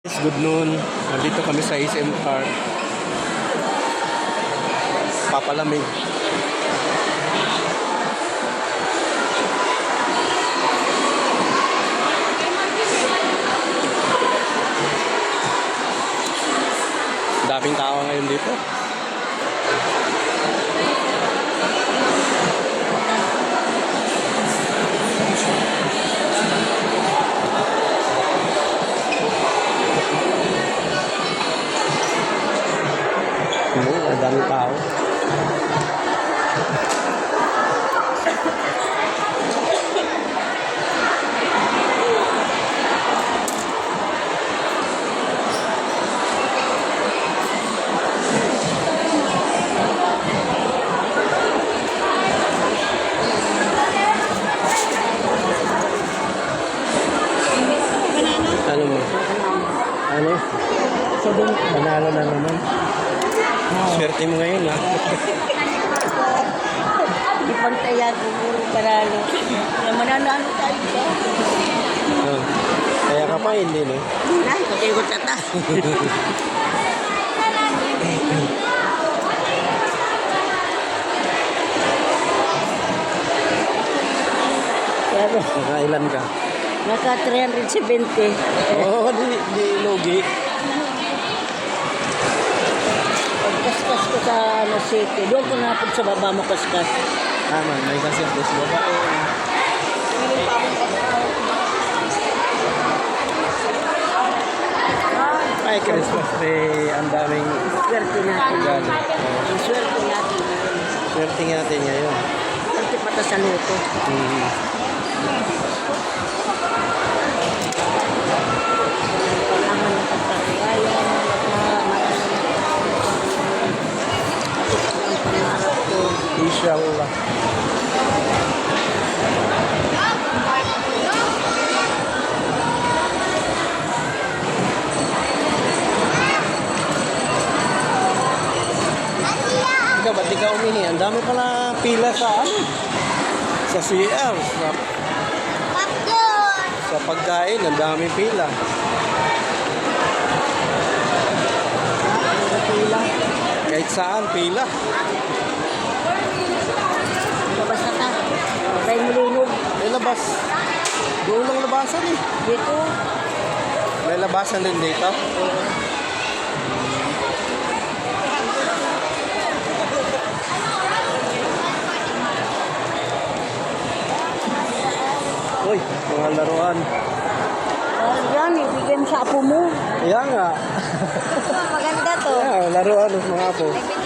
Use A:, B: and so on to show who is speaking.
A: Good noon. Nandito kami sa SM Park. Papalamig. Daming tao ngayon dito. Ang daming tao. Ano mo? Ano? Panalo na naman. Swerte mo ngayon, ha?
B: Di pantayan ko puro karalo. Na mananalo tayo ba?
A: Oh. Kaya ka pa, hindi, no?
B: Ay, patay ko tata. Pero,
A: Nakailan ka?
B: naka 370.
A: Oo, di logi.
B: Pagkaskas ko sa city. Doon ko napod sa baba mo kaskas.
A: Tama, may kasi ang bus babae. Ay, Christmas Day. Ang daming
B: Swerte natin.
A: regalo.
B: Ang swerte natin.
A: Swerte natin ngayon.
B: Swerte pata sa luto. Kailangan na pagkakaya. Ang pangarap ko.
A: Inshallah. Ikaw, ba't ikaw umihi? Ang dami pala pila sa ano? Sa CR. Sa pagkain, ang daming pila.
B: Pila.
A: Kahit saan, pila.
B: Labas na ka. Patay mo linog.
A: May labas. Doon lang labasan eh.
B: Dito.
A: May labasan din dito. Uy, mga laruan.
B: Yan, ibigay mo sa apo mo.
A: Kaya nga.
B: Maganda to.
A: Yeah, laruan ng mga apo.
B: Nagbigay